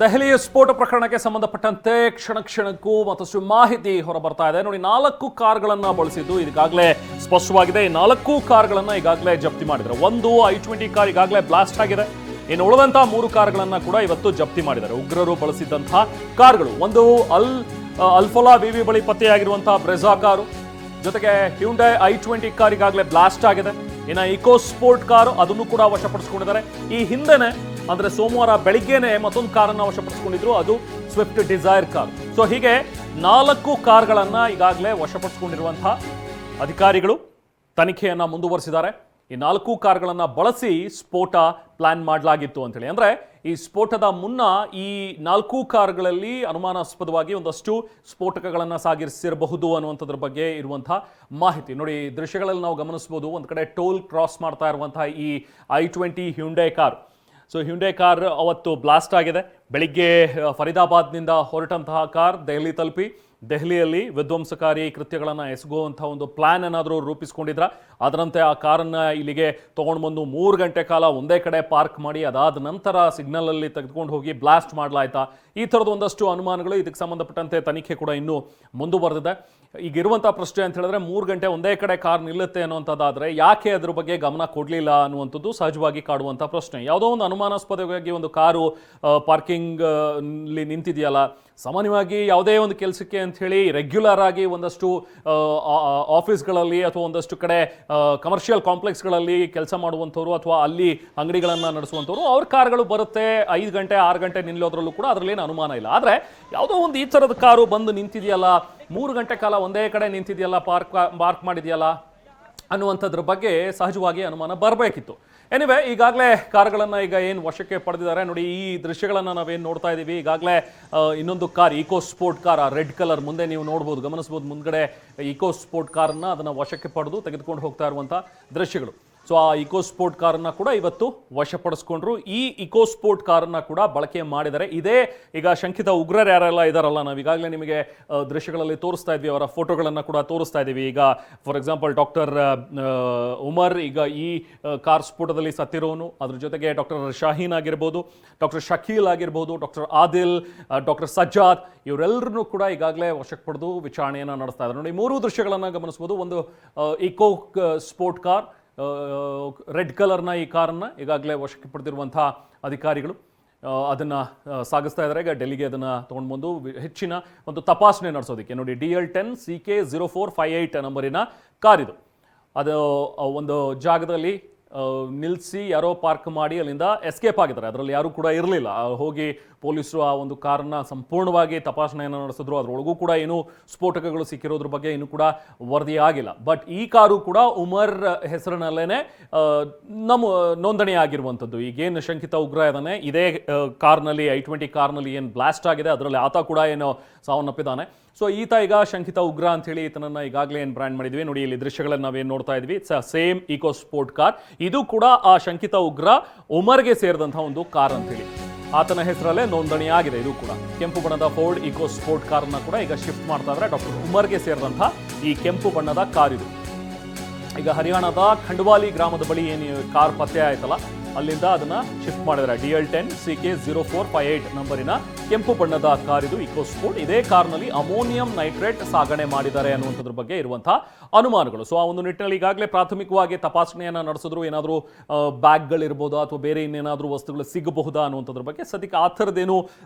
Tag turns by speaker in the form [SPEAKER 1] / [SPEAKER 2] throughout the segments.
[SPEAKER 1] ದೆಹಲಿಯ ಸ್ಫೋಟ ಪ್ರಕರಣಕ್ಕೆ ಸಂಬಂಧಪಟ್ಟಂತೆ ಕ್ಷಣಕ್ಕೂ ಮತ್ತಷ್ಟು ಮಾಹಿತಿ ಹೊರಬರ್ತಾ ಇದೆ. ನೋಡಿ, 4 ಕಾರ್ಗಳನ್ನು ಬಳಸಿದ್ದು ಈಗಾಗಲೇ ಸ್ಪಷ್ಟವಾಗಿದೆ. 4 ಕಾರ್ಗಳನ್ನು ಈಗಾಗಲೇ ಜಪ್ತಿ ಮಾಡಿದ್ದಾರೆ. ಒಂದು i20 ಕಾರ್ ಈಗಾಗಲೇ ಬ್ಲಾಸ್ಟ್ ಆಗಿದೆ. ಇನ್ನು ಉಳಿದಂತಹ 3 ಕಾರ್ಗಳನ್ನು ಕೂಡ ಇವತ್ತು ಜಪ್ತಿ ಮಾಡಿದ್ದಾರೆ. ಉಗ್ರರು ಬಳಸಿದಂತಹ ಕಾರ್ಗಳು, ಒಂದು ಅಲ್ಫೋಲಾ ವಿವಿ ಬಳಿ ಪತ್ತೆಯಾಗಿರುವಂತಹ ಬ್ರೆಜಾ ಕಾರು, ಜೊತೆಗೆ ಹ್ಯುಂಡೈ i20 ಕಾರ್ ಈಗಾಗಲೇ ಬ್ಲಾಸ್ಟ್ ಆಗಿದೆ. ಇನ್ನು ಇಕೋ ಸ್ಪೋರ್ಟ್ ಕಾರು ಅದನ್ನು ಕೂಡ ವಶಪಡಿಸಿಕೊಂಡಿದ್ದಾರೆ. ಈ ಹಿಂದೆನೆ ಅಂದ್ರೆ ಸೋಮವಾರ ಬೆಳಿಗ್ಗೆನೆ ಮತ್ತೊಂದು ಕಾರನ್ನು ವಶಪಡಿಸಿಕೊಂಡಿದ್ರು, ಅದು ಸ್ವಿಫ್ಟ್ ಡಿಸೈರ್ ಕಾರ್. ಸೊ ಹೀಗೆ 4 ಕಾರ್ಗಳನ್ನ ಈಗಾಗಲೇ ವಶಪಡಿಸಿಕೊಂಡಿರುವಂತಹ ಅಧಿಕಾರಿಗಳು ತನಿಖೆಯನ್ನ ಮುಂದುವರಿಸಿದ್ದಾರೆ. ಈ 4 ಕಾರ್ಗಳನ್ನ ಬಳಸಿ ಸ್ಫೋಟ ಪ್ಲಾನ್ ಮಾಡಲಾಗಿತ್ತು ಅಂತೇಳಿ. ಅಂದ್ರೆ ಈ ಸ್ಫೋಟದ ಮುನ್ನ ಈ 4 ಕಾರ್ಗಳಲ್ಲಿ ಅನುಮಾನಾಸ್ಪದವಾಗಿ ಒಂದಷ್ಟು ಸ್ಫೋಟಕಗಳನ್ನು ಸಾಗಿಸಿರಬಹುದು ಅನ್ನುವಂಥದ್ರ ಬಗ್ಗೆ ಇರುವಂತಹ ಮಾಹಿತಿ. ನೋಡಿ, ದೃಶ್ಯಗಳಲ್ಲಿ ನಾವು ಗಮನಿಸಬಹುದು, ಒಂದು ಕಡೆ ಟೋಲ್ ಕ್ರಾಸ್ ಮಾಡ್ತಾ ಇರುವಂತಹ ಈ i20 Hyundai car. So Hyundai car ಅವತ್ತು ಬ್ಲಾಸ್ಟ್ ಆಗಿದೆ. ಬೆಳಿಗ್ಗೆ ಫರೀದಾಬಾದ್ನಿಂದ ಹೊರಟಂತಹ ಕಾರ್ ದೆಹಲಿ ತಲುಪಿ ದೆಹಲಿಯಲ್ಲಿ ವಿಧ್ವಂಸಕಾರಿ ಕೃತ್ಯಗಳನ್ನು ಎಸಗುವಂತಹ ಒಂದು ಪ್ಲಾನ್ ಏನಾದರೂ ರೂಪಿಸ್ಕೊಂಡಿದ್ರ, ಅದರಂತೆ ಆ ಕಾರನ್ನು ಇಲ್ಲಿಗೆ ತೊಗೊಂಡು ಬಂದು 3 ಗಂಟೆ ಕಾಲ ಒಂದೇ ಕಡೆ ಪಾರ್ಕ್ ಮಾಡಿ ಅದಾದ ನಂತರ ಸಿಗ್ನಲಲ್ಲಿ ತೆಗೆದುಕೊಂಡು ಹೋಗಿ ಬ್ಲಾಸ್ಟ್ ಮಾಡಲಾಯ್ತಾ? ಈ ಥರದ ಒಂದಷ್ಟು ಅನುಮಾನಗಳು. ಇದಕ್ಕೆ ಸಂಬಂಧಪಟ್ಟಂತೆ ತನಿಖೆ ಕೂಡ ಇನ್ನೂ ಮುಂದುವರೆದಿದೆ. ಈಗ ಇರುವಂಥ ಪ್ರಶ್ನೆ ಅಂತ ಹೇಳಿದ್ರೆ, 3 ಗಂಟೆ ಒಂದೇ ಕಡೆ ಕಾರ್ ನಿಲ್ಲುತ್ತೆ ಅನ್ನುವಂಥದ್ದಾದರೆ ಯಾಕೆ ಅದ್ರ ಬಗ್ಗೆ ಗಮನ ಕೊಡಲಿಲ್ಲ ಅನ್ನುವಂಥದ್ದು ಸಹಜವಾಗಿ ಕಾಡುವಂಥ ಪ್ರಶ್ನೆ. ಯಾವುದೋ ಒಂದು ಅನುಮಾನಾಸ್ಪದವಾಗಿ ಒಂದು ಕಾರು ಪಾರ್ಕಿಂಗ್ ಅಲ್ಲಿ ನಿಂತಿದೆಯಲ್ಲ, ಸಾಮಾನ್ಯವಾಗಿ ಯಾವುದೇ ಒಂದು ಕೆಲಸಕ್ಕೆ ಅಂತ ಹೇಳಿ ರೆಗ್ಯುಲರ್ ಆಗಿ ಒಂದಷ್ಟು ಆಫೀಸ್ಗಳಲ್ಲಿ ಅಥವಾ ಒಂದಷ್ಟು ಕಡೆ ಕಮರ್ಷಿಯಲ್ ಕಾಂಪ್ಲೆಕ್ಸ್ಗಳಲ್ಲಿ ಕೆಲಸ ಮಾಡುವಂಥವ್ರು ಅಥವಾ ಅಲ್ಲಿ ಅಂಗಡಿಗಳನ್ನು ನಡೆಸುವಂಥವ್ರು, ಅವ್ರ ಕಾರ್ಗಳು ಬರುತ್ತೆ 5 ಗಂಟೆ 6 ಗಂಟೆ ನಿಲ್ಲೋದ್ರಲ್ಲೂ ಕೂಡ ಅದರಲ್ಲೇನು ಅನುಮಾನ ಇಲ್ಲ. ಆದರೆ ಯಾವುದೋ ಒಂದು ಈ ಥರದ ಕಾರು ಬಂದು ನಿಂತಿದೆಯಲ್ಲ, 3 ಗಂಟೆ ಕಾಲ ಒಂದೇ ಕಡೆ ನಿಂತಿದೆಯಲ್ಲ, ಪಾರ್ಕ್ ಮಾಡಿದೆಯಲ್ಲ ಅನ್ನುವಂಥದ್ರ ಬಗ್ಗೆ ಸಹಜವಾಗಿ ಅನುಮಾನ ಬರಬೇಕಿತ್ತು. ಎನಿವೆ, ಈಗಾಗಲೇ ಕಾರುಗಳನ್ನು ಈಗ ಏನು ವಶಕ್ಕೆ ಪಡೆದಿದ್ದಾರೆ. ನೋಡಿ, ಈ ದೃಶ್ಯಗಳನ್ನು ನಾವೇನು ನೋಡ್ತಾ ಇದ್ದೀವಿ, ಈಗಾಗಲೇ ಇನ್ನೊಂದು car EcoSport car, red colour, ಮುಂದೆ ನೀವು ನೋಡ್ಬೋದು, ಗಮನಿಸ್ಬೋದು, ಮುಂದ್ಗಡೆ ಇಕೋ ಸ್ಪೋರ್ಟ್ ಕಾರನ್ನು ಅದನ್ನು ವಶಕ್ಕೆ ಪಡೆದು ತೆಗೆದುಕೊಂಡು ಹೋಗ್ತಾ ಇರುವಂಥ ದೃಶ್ಯಗಳು. ಸೊ ಆ ಇಕೋ ಸ್ಪೋರ್ಟ್ ಕಾರನ್ನು ಕೂಡ ಇವತ್ತು ವಶಪಡಿಸ್ಕೊಂಡ್ರು. ಈ ಇಕೋ ಸ್ಪೋರ್ಟ್ ಕಾರನ್ನು ಕೂಡ ಬಳಕೆ ಮಾಡಿದ್ದಾರೆ. ಇದೇ ಈಗ ಶಂಕಿತ ಉಗ್ರರು ಯಾರೆಲ್ಲ ಇದಾರಲ್ಲ, ನಾವು ಈಗಾಗಲೇ ನಿಮಗೆ ದೃಶ್ಯಗಳಲ್ಲಿ ತೋರಿಸ್ತಾ ಇದ್ವಿ, ಅವರ ಫೋಟೋಗಳನ್ನು ಕೂಡ ತೋರಿಸ್ತಾ ಇದ್ದೀವಿ. ಈಗ ಫಾರ್ ಎಕ್ಸಾಂಪಲ್ ಡಾಕ್ಟರ್ ಉಮರ್ ಈಗ ಈ ಕಾರ್ ಸ್ಫೋಟದಲ್ಲಿ ಸತ್ತಿರೋನು, ಅದ್ರ ಜೊತೆಗೆ ಡಾಕ್ಟರ್ ಶಾಹೀನ್ ಆಗಿರ್ಬೋದು, ಡಾಕ್ಟರ್ ಶಕೀಲ್ ಆಗಿರ್ಬೋದು, ಡಾಕ್ಟರ್ ಆದಿಲ್, ಡಾಕ್ಟರ್ ಸಜ್ಜಾದ್, ಇವರೆಲ್ಲರನ್ನೂ ಕೂಡ ಈಗಾಗಲೇ ವಶಕ್ಕೆ ಪಡೆದು ವಿಚಾರಣೆಯನ್ನು ನಡೆಸ್ತಾ ಇದ್ದಾರೆ. ನೋಡಿ, 3 ದೃಶ್ಯಗಳನ್ನು ಗಮನಿಸ್ಬೋದು. ಒಂದು ಇಕೋ ಸ್ಪೋರ್ಟ್ ಕಾರ್, ರೆಡ್ ಕಲರ್ನ ಈ ಕಾರನ್ನು ಈಗಾಗಲೇ ವಶಕ್ಕೆ ಪಡೆದಿರುವಂಥ ಅಧಿಕಾರಿಗಳು ಅದನ್ನು ಸಾಗಿಸ್ತಾ ಇದ್ದಾರೆ. ಈಗ ಡೆಲ್ಲಿಗೆ ಅದನ್ನು ತೊಗೊಂಡು ಬಂದು ಹೆಚ್ಚಿನ ಒಂದು ತಪಾಸಣೆ ನಡೆಸೋದಕ್ಕೆ. ನೋಡಿ, DL10 CK0458 ನಂಬರಿನ ಕಾರಿದು. ಅದು ಒಂದು ಜಾಗದಲ್ಲಿ ನಿಲ್ಲಿಸಿ ಯಾರೋ ಪಾರ್ಕ್ ಮಾಡಿ ಅಲ್ಲಿಂದ ಎಸ್ಕೇಪ್ ಆಗಿದ್ದಾರೆ. ಅದರಲ್ಲಿ ಯಾರೂ ಕೂಡ ಇರಲಿಲ್ಲ. ಹೋಗಿ ಪೊಲೀಸರು ಆ ಒಂದು ಕಾರನ್ನು ಸಂಪೂರ್ಣವಾಗಿ ತಪಾಸಣೆಯನ್ನು ನಡೆಸಿದ್ರು. ಅದರೊಳಗೂ ಕೂಡ ಏನೂ ಸ್ಫೋಟಕಗಳು ಸಿಕ್ಕಿರೋದ್ರ ಬಗ್ಗೆ ಇನ್ನೂ ಕೂಡ ವರದಿ ಆಗಿಲ್ಲ. ಬಟ್ ಈ ಕಾರು ಕೂಡ ಉಮರ್ ಹೆಸರಿನಲ್ಲೇ ನೋಂದಣಿ ಆಗಿರುವಂಥದ್ದು. ಈಗೇನು ಶಂಕಿತ ಉಗ್ರ ಇದ್ದಾನೆ, ಇದೇ ಕಾರ್ನಲ್ಲಿ i20 ಕಾರ್ನಲ್ಲಿ ಏನು ಬ್ಲಾಸ್ಟ್ ಆಗಿದೆ ಅದರಲ್ಲಿ ಆತ ಕೂಡ ಏನು ಸಾವನ್ನಪ್ಪಿದ್ದಾನೆ. ಸೊ ಈತ ಈಗ ಶಂಕಿತ ಉಗ್ರ ಅಂತ ಹೇಳಿ ಈತನನ್ನು ಈಗಾಗಲೇ ಏನು ಬ್ರ್ಯಾಂಡ್ ಮಾಡಿದ್ವಿ. ನೋಡಿ, ಇಲ್ಲಿ ದೃಶ್ಯಗಳನ್ನು ನಾವೇನು ನೋಡ್ತಾ ಇದ್ವಿ, it's same EcoSport car. ಇದು ಕೂಡ ಆ ಶಂಕಿತ ಉಗ್ರ ಉಮರ್ಗೆ ಸೇರಿದಂತಹ ಒಂದು ಕಾರ್ ಅಂತ ಹೇಳಿ ಆತನ ಹೆಸರಲ್ಲೇ ನೋಂದಣಿ ಆಗಿದೆ. ಇದು ಕೂಡ ಕೆಂಪು ಬಣ್ಣದ ಫೋರ್ಡ್ ಇಕೋ ಸ್ಪೋರ್ಟ್ ಕಾರನ್ನ ಕೂಡ ಈಗ ಶಿಫ್ಟ್ ಮಾಡ್ತಾ ಇದ್ದಾರೆ. ಡಾಕ್ಟರ್ ಉಮರ್ಗೆ ಸೇರಿದಂತಹ ಈ ಕೆಂಪು ಬಣ್ಣದ ಕಾರ್ ಇದು. ಈಗ ಹರಿಯಾಣದ ಖಂಡವಾಲಿ ಗ್ರಾಮದ ಬಳಿ ಏನು ಕಾರ್ ಪತ್ತೆ ಆಯ್ತಲ್ಲ, ಅಲ್ಲಿಂದ ಅದನ್ನ ಶಿಫ್ಟ್ ಮಾಡಿದ್ದಾರೆ. DL10 CK0458 ನಂಬರಿನ ಕೆಂಪು ಬಣ್ಣದ ಕಾರ್ ಇದು, ಇಕೋ ಸ್ಪೋರ್ಟ್. ಇದೇ ಕಾರ್ನಲ್ಲಿ ಅಮೋನಿಯಂ ನೈಟ್ರೇಟ್ ಸಾಗಣೆ ಮಾಡಿದ್ದಾರೆ ಅನ್ನುವಂಥದ್ರ ಬಗ್ಗೆ ಇರುವಂತಹ ಅನುಮಾನಗಳು. ಸೊ ಆ ಒಂದು ನಿಟ್ಟಿನಲ್ಲಿ ಈಗಾಗಲೇ ಪ್ರಾಥಮಿಕವಾಗಿ ತಪಾಸಣೆಯನ್ನು ನಡೆಸಿದ್ರು. ಏನಾದರೂ ಬ್ಯಾಗ್ಗಳಿರ್ಬೋದಾ ಅಥವಾ ಬೇರೆ ಇನ್ನೇನಾದರೂ ವಸ್ತುಗಳು ಸಿಗಬಹುದಾ ಅನ್ನುವಂಥದ್ರ ಬಗ್ಗೆ ಸದ್ಯಕ್ಕೆ ಆ ಥರದ್ದೇನು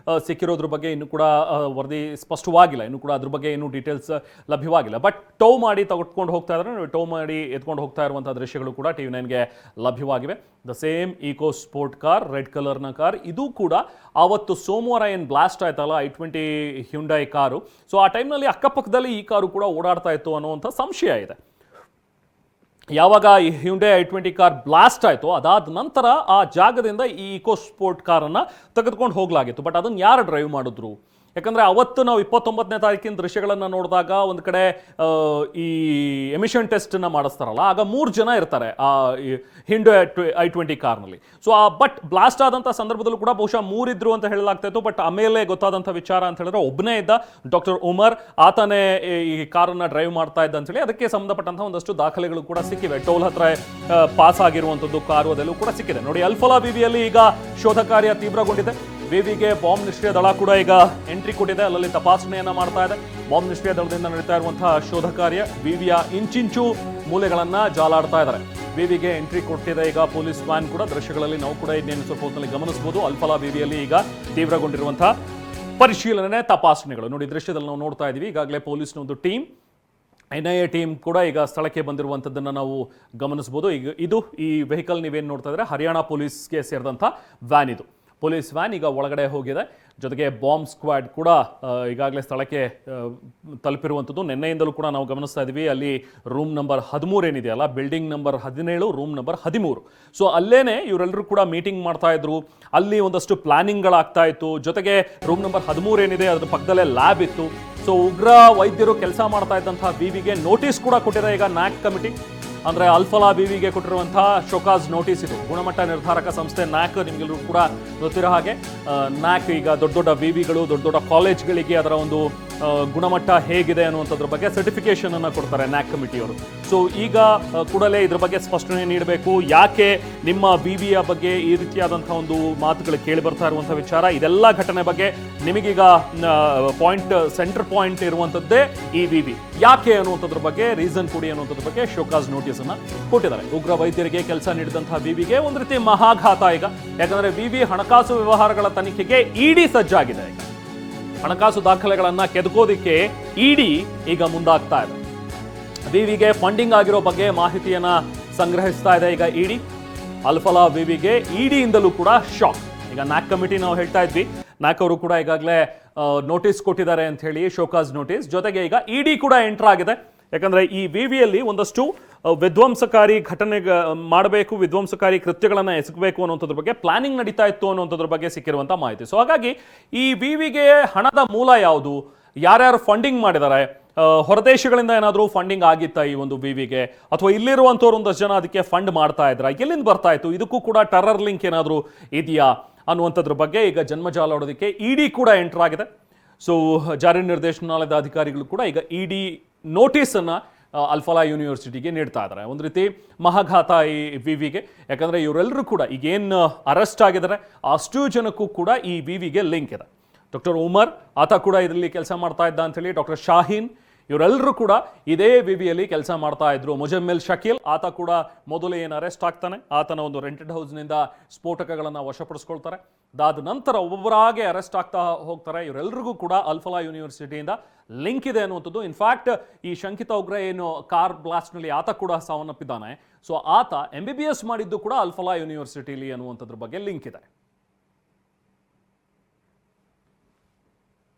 [SPEAKER 1] ಸಿಕ್ಕಿರೋದ್ರ ಬಗ್ಗೆ ಇನ್ನೂ ಕೂಡ ವರದಿ ಸ್ಪಷ್ಟವಾಗಿಲ್ಲ. ಇನ್ನೂ ಕೂಡ ಅದ್ರ ಬಗ್ಗೆ ಏನೂ ಡೀಟೇಲ್ಸ್ ಲಭ್ಯವಾಗಿಲ್ಲ. ಬಟ್ ಟೋ ಮಾಡಿ ತೆಗೆದುಕೊಂಡು ಹೋಗ್ತಾ ಇದ್ದಾರೆ. ಟೋ ಮಾಡಿ ಎತ್ಕೊಂಡು ಹೋಗ್ತಾ ಇರುವಂಥ ದೃಶ್ಯಗಳು ಕೂಡ TV9ಗೆ ಲಭ್ಯವಾಗಿವೆ. The same EcoSport car, red ಕಲರ್ನ ಕಾರ್. ಇದು ಕೂಡ ಆವತ್ತು ಸೋಮವಾರ ಏನು ಬ್ಲಾಸ್ಟ್ ಆಯ್ತಲ್ಲ i20 ಹ್ಯುಂಡೈ ಕಾರು, ಸೊ ಆ ಟೈಮ್ನಲ್ಲಿ ಅಕ್ಕಪಕ್ಕದಲ್ಲಿ ಈ ಕಾರು ಕೂಡ ಓಡಾಡ್ತಾ ಇತ್ತು ಅನ್ನುವಂಥ ಸಂಶಯ ಇದೆ. ಯಾವಾಗ ಈ ಹ್ಯುಂಡೈ i20 ಕಾರ್ ಬ್ಲಾಸ್ಟ್ ಆಯಿತು, ಅದಾದ ನಂತರ ಆ ಜಾಗದಿಂದ ಈ ಇಕೋ ಸ್ಪೋರ್ಟ್ ಕಾರನ್ನು ತೆಗೆದುಕೊಂಡು ಹೋಗಲಾಗಿತ್ತು. ಬಟ್ ಅದನ್ನು ಯಾರು ಡ್ರೈವ್ ಮಾಡಿದ್ರು? ಯಾಕಂದರೆ ಅವತ್ತು ನಾವು 29ನೇ ತಾರೀಕಿನ ದೃಶ್ಯಗಳನ್ನು ನೋಡಿದಾಗ ಒಂದು ಕಡೆ ಈ ಎಮಿಷನ್ ಟೆಸ್ಟನ್ನು ಮಾಡಿಸ್ತಾರಲ್ಲ, ಆಗ 3 ಜನ ಇರ್ತಾರೆ ಆ ಹ್ಯುಂಡೈ i20 ಕಾರ್ನಲ್ಲಿ. ಸೊ ಬಟ್ ಬ್ಲಾಸ್ಟ್ ಆದಂಥ ಸಂದರ್ಭದಲ್ಲೂ ಕೂಡ ಬಹುಶಃ 3 ಇದ್ರು ಅಂತ ಹೇಳಲಾಗ್ತಾ ಇತ್ತು. ಬಟ್ ಆಮೇಲೆ ಗೊತ್ತಾದಂಥ ವಿಚಾರ ಅಂತ ಹೇಳಿದ್ರೆ ಒಬ್ಬನೇ ಇದ್ದ ಡಾಕ್ಟರ್ ಉಮರ್, ಆತನೇ ಈ ಕಾರನ್ನು ಡ್ರೈವ್ ಮಾಡ್ತಾ ಇದ್ದ ಅಂತೇಳಿ ಅದಕ್ಕೆ ಸಂಬಂಧಪಟ್ಟಂಥ ಒಂದಷ್ಟು ದಾಖಲೆಗಳು ಕೂಡ ಸಿಕ್ಕಿವೆ. ಟೋಲ್ ಹತ್ರ ಪಾಸ್ ಆಗಿರುವಂಥದ್ದು ಕಾರು ಅದೆಲ್ಲೂ ಕೂಡ ಸಿಕ್ಕಿದೆ. ನೋಡಿ, ಅಲ್ಫೋಲಾ ವಿವಿಯಲ್ಲಿ ಈಗ ಶೋಧ ಕಾರ್ಯ ತೀವ್ರಗೊಂಡಿದೆ. ವಿವಿಗೆ ಬಾಂಬ್ ನಿಷ್ಕ್ರಿಯ ದಳ ಕೂಡ ಈಗ ಎಂಟ್ರಿ ಕೊಟ್ಟಿದೆ, ಅಲ್ಲಲ್ಲಿ ತಪಾಸಣೆಯನ್ನ ಮಾಡ್ತಾ ಇದೆ. ಬಾಂಬ್ ನಿಷ್ಕ್ರಿಯ ದಳದಿಂದ ನಡೀತಾ ಇರುವಂತಹ ಶೋಧ ಕಾರ್ಯ, ವಿವಿಯ ಇಂಚಿಂಚು ಮೂಲೆಗಳನ್ನ ಜಾಲಾಡ್ತಾ ಇದ್ದಾರೆ. ವಿವಿಗೆ ಎಂಟ್ರಿ ಕೊಟ್ಟಿದೆ ಈಗ ಪೊಲೀಸ್ ವ್ಯಾನ್ ಕೂಡ. ದೃಶ್ಯಗಳಲ್ಲಿ ನಾವು ಕೂಡ ಇನ್ನೇನು ಸ್ವಲ್ಪ ಹೊತ್ತಿನಲ್ಲಿ ಗಮನಿಸಬಹುದು. ಅಲ್ಫಲಾ ವಿವಿಯಲ್ಲಿ ಈಗ ತೀವ್ರಗೊಂಡಿರುವಂತಹ ಪರಿಶೀಲನೆ, ತಪಾಸಣೆಗಳು ನೋಡಿ ದೃಶ್ಯದಲ್ಲಿ ನಾವು ನೋಡ್ತಾ ಇದೀವಿ. ಈಗಾಗಲೇ ಪೊಲೀಸ್ನ ಒಂದು ಟೀಮ್, NIA ಟೀಮ್ ಕೂಡ ಈಗ ಸ್ಥಳಕ್ಕೆ ಬಂದಿರುವಂಥದ್ದನ್ನು ನಾವು ಗಮನಿಸಬಹುದು. ಈಗ ಇದು ಈ ವೆಹಿಕಲ್ ನೀವೇನು ನೋಡ್ತಾ ಇದ್ರೆ ಹರಿಯಾಣ ಪೊಲೀಸ್ಗೆ ಸೇರಿದಂಥ ವ್ಯಾನ್, ಇದು ಪೊಲೀಸ್ ವ್ಯಾನ್ ಈಗ ಒಳಗಡೆ ಹೋಗಿದೆ. ಜೊತೆಗೆ ಬಾಂಬ್ ಸ್ಕ್ವಾಡ್ ಕೂಡ ಈಗಾಗಲೇ ಸ್ಥಳಕ್ಕೆ ತಲುಪಿರುವಂಥದ್ದು. ನಿನ್ನೆಯಿಂದಲೂ ಕೂಡ ನಾವು ಗಮನಿಸ್ತಾ ಇದ್ದೀವಿ. ಅಲ್ಲಿ ರೂಮ್ ನಂಬರ್ 13 ಏನಿದೆಯಲ್ಲ, building number 17, room number 13. So ಅಲ್ಲೇನೆ ಇವರೆಲ್ಲರೂ ಕೂಡ ಮೀಟಿಂಗ್ ಮಾಡ್ತಾ ಇದ್ರು. ಅಲ್ಲಿ ಒಂದಷ್ಟು ಪ್ಲಾನಿಂಗ್ಗಳಾಗ್ತಾ ಇತ್ತು. ಜೊತೆಗೆ ರೂಮ್ ನಂಬರ್ 13 ಏನಿದೆ ಅದ್ರ ಪಕ್ಕದಲ್ಲೇ ಲ್ಯಾಬ್ ಇತ್ತು. ಸೊ ಉಗ್ರ ವೈದ್ಯರು ಕೆಲಸ ಮಾಡ್ತಾ ಇದ್ದಂತಹ ವಿವಿಗೆ ನೋಟಿಸ್ ಕೂಡ ಕೊಟ್ಟಿದೆ ಈಗ ನ್ಯಾಕ್ ಕಮಿಟಿ. ಅಂದರೆ ಅಲ್ಫಲಾ ವಿವಿಗೆ ಕೊಟ್ಟಿರುವಂತಹ ಶೋಕಾಸ್ ನೋಟಿಸ್ ಇದು. ಗುಣಮಟ್ಟ ನಿರ್ಧಾರಕ ಸಂಸ್ಥೆ ನ್ಯಾಕ್, ನಿಮಗೆಲ್ಲರೂ ಕೂಡ ಗೊತ್ತಿರೋ ಹಾಗೆ ನ್ಯಾಕ್ ಈಗ ದೊಡ್ಡ ದೊಡ್ಡ ವಿವಿಗಳು, ದೊಡ್ಡ ದೊಡ್ಡ ಕಾಲೇಜ್ಗಳಿಗೆ ಅದರ ಒಂದು ಗುಣಮಟ್ಟ ಹೇಗಿದೆ ಅನ್ನುವಂಥದ್ರ ಬಗ್ಗೆ ಸರ್ಟಿಫಿಕೇಶನ್ ಅನ್ನು ಕೊಡ್ತಾರೆ ನ್ಯಾಕ್ ಕಮಿಟಿಯವರು. ಸೊ ಈಗ ಕೂಡಲೇ ಇದ್ರ ಬಗ್ಗೆ ಸ್ಪಷ್ಟನೆ ನೀಡಬೇಕು. ಯಾಕೆ ನಿಮ್ಮ ವಿವಿಯ ಬಗ್ಗೆ ಈ ರೀತಿಯಾದಂಥ ಒಂದು ಮಾತುಗಳು ಕೇಳಿ ಬರ್ತಾ ಇರುವಂಥ ವಿಚಾರ, ಇದೆಲ್ಲ ಘಟನೆ ಬಗ್ಗೆ ನಿಮಗೀಗ ಸೆಂಟರ್ ಪಾಯಿಂಟ್ ಇರುವಂಥದ್ದೇ ಈ ವಿವಿ. ಯಾಕೆ ಅನ್ನುವಂಥದ್ರ ಬಗ್ಗೆ ರೀಸನ್ ಕೊಡಿ ಅನ್ನುವಂಥದ್ರ ಬಗ್ಗೆ ಶೋಕಾಸ್ ನೋಟಿಸ್ ಅನ್ನ ಕೊಟ್ಟಿದ್ದಾರೆ. ಉಗ್ರ ವೈದ್ಯರಿಗೆ ಕೆಲಸ ನೀಡಿದಂತಹ ವಿವಿಗೆ ಒಂದು ರೀತಿ ಮಹಾಘಾತ ಈಗ. ಯಾಕಂದ್ರೆ ವಿವಿ ಹಣಕಾಸು ವ್ಯವಹಾರಗಳ ತನಿಖೆಗೆ ಇಡಿ ಸಜ್ಜಾಗಿದೆ. ಈಗ ಹಣಕಾಸು ದಾಖಲೆಗಳನ್ನ ಕೆದಕೋದಿಕ್ಕೆ ಇಡಿ ಈಗ ಮುಂದಾಗ್ತಾ ಇದೆ. ವಿವಿಗೆ ಫಂಡಿಂಗ್ ಆಗಿರೋ ಬಗ್ಗೆ ಮಾಹಿತಿಯನ್ನ ಸಂಗ್ರಹಿಸ್ತಾ ಇದೆ ಈಗ ಇಡಿ. ಅಲ್ಫಲಾ ವಿವಿಗೆ ಇಡಿಯಿಂದಲೂ ಕೂಡ ಶಾಕ್. ಈಗ ನ್ಯಾಕ್ ಕಮಿಟಿ ನಾವು ಹೇಳ್ತಾ ಇದ್ವಿ, ನ್ಯಾಕ್ ಅವರು ಕೂಡ ಈಗಾಗಲೇ ನೋಟಿಸ್ ಕೊಟ್ಟಿದ್ದಾರೆ ಅಂತ ಹೇಳಿ, ಶೋಕಾಸ್ ನೋಟಿಸ್. ಜೊತೆಗೆ ಈಗ ಇಡಿ ಕೂಡ ಎಂಟರ್ ಆಗಿದೆ. ಯಾಕಂದ್ರೆ ಈ ವಿವಿಯಲ್ಲಿ ಒಂದಷ್ಟು ವಿಧ್ವಂಸಕಾರಿ ಘಟನೆ ಮಾಡಬೇಕು, ವಿಧ್ವಂಸಕಾರಿ ಕೃತ್ಯಗಳನ್ನು ಎಸಗಬೇಕು ಅನ್ನೋಂಥದ್ರ ಬಗ್ಗೆ ಪ್ಲಾನಿಂಗ್ ನಡೀತಾ ಇತ್ತು ಅನ್ನೋಂಥದ್ರ ಬಗ್ಗೆ ಸಿಕ್ಕಿರುವಂಥ ಮಾಹಿತಿ. ಸೊ ಹಾಗಾಗಿ ಈ ವಿವಿಗೆ ಹಣದ ಮೂಲ ಯಾವುದು, ಯಾರ್ಯಾರು ಫಂಡಿಂಗ್ ಮಾಡಿದ್ದಾರೆ, ಹೊರದೇಶಗಳಿಂದ ಏನಾದರೂ ಫಂಡಿಂಗ್ ಆಗಿತ್ತಾ ಈ ಒಂದು ವಿವಿಗೆ, ಅಥವಾ ಇಲ್ಲಿರುವಂಥವ್ರು ಒಂದಷ್ಟು ಜನ ಅದಕ್ಕೆ ಫಂಡ್ ಮಾಡ್ತಾ ಇದ್ರ, ಎಲ್ಲಿಂದ ಬರ್ತಾ ಇತ್ತು, ಇದಕ್ಕೂ ಕೂಡ ಟೆರರ್ ಲಿಂಕ್ ಏನಾದರೂ ಇದೆಯಾ ಅನ್ನುವಂಥದ್ರ ಬಗ್ಗೆ ಈಗ ಜನ್ಮಜಾಲೋಡೋದಕ್ಕೆ ಇಡಿ ಕೂಡ ಎಂಟರ್ ಆಗಿದೆ. ಸೊ ಜಾರಿ ನಿರ್ದೇಶನಾಲಯದ ಅಧಿಕಾರಿಗಳು ಕೂಡ ಈಗ ಇಡಿ ನೋಟಿಸನ್ನು ಅಲ್ಫಲಾ ಯೂನಿವರ್ಸಿಟಿಗೆ ನೀಡ್ತಾ ಇದ್ದಾರೆ. ಒಂದು ರೀತಿ ಮಹಾಘಾತ ಈ ವಿವಿಗೆ. ಯಾಕಂದರೆ ಇವರೆಲ್ಲರೂ ಕೂಡ ಈಗೇನು ಅರೆಸ್ಟ್ ಆಗಿದ್ದಾರೆ ಅಷ್ಟು ಜನಕ್ಕೂ ಕೂಡ ಈ ವಿವಿಗೆ ಲಿಂಕ್ ಇದೆ. ಡಾಕ್ಟರ್ ಉಮರ್ ಆತ ಕೂಡ ಇದರಲ್ಲಿ ಕೆಲಸ ಮಾಡ್ತಾ ಇದ್ದ ಅಂಥೇಳಿ, ಡಾಕ್ಟರ್ ಶಾಹೀನ್ ಇವರೆಲ್ಲರೂ ಕೂಡ ಇದೇ ವಿವಿಯಲ್ಲಿ ಕೆಲಸ ಮಾಡ್ತಾ ಇದ್ರು. ಮುಜಮ್ಮಿಲ್ ಶಕೀಲ್ ಆತ ಕೂಡ ಮೊದಲು ಏನು ಅರೆಸ್ಟ್ ಆಗ್ತಾನೆ, ಆತನ ಒಂದು ರೆಂಟೆಡ್ ಹೌಸ್ನಿಂದ ಸ್ಫೋಟಕಗಳನ್ನು ವಶಪಡಿಸ್ಕೊಳ್ತಾರೆ. ಅದಾದ ನಂತರ ಒಬ್ಬೊಬ್ಬರಾಗೆ ಅರೆಸ್ಟ್ ಆಗ್ತಾ ಹೋಗ್ತಾರೆ. ಇವರೆಲ್ಲರಿಗೂ ಕೂಡ ಅಲ್ಫಲಾ ಯೂನಿವರ್ಸಿಟಿಯಿಂದ ಲಿಂಕ್ ಇದೆ ಅನ್ನುವಂಥದ್ದು. ಇನ್ಫ್ಯಾಕ್ಟ್ ಈ ಶಂಕಿತ ಉಗ್ರ ಏನು ಕಾರ್ ಬ್ಲಾಸ್ಟ್ನಲ್ಲಿ ಆತ ಕೂಡ ಸಾವನ್ನಪ್ಪಿದ್ದಾನೆ, ಸೊ ಆತ MBBS ಮಾಡಿದ್ದು ಕೂಡ ಅಲ್ಫಲಾ ಯೂನಿವರ್ಸಿಟಿಲಿ ಅನ್ನುವಂಥದ್ರ ಬಗ್ಗೆ ಲಿಂಕ್ ಇದೆ.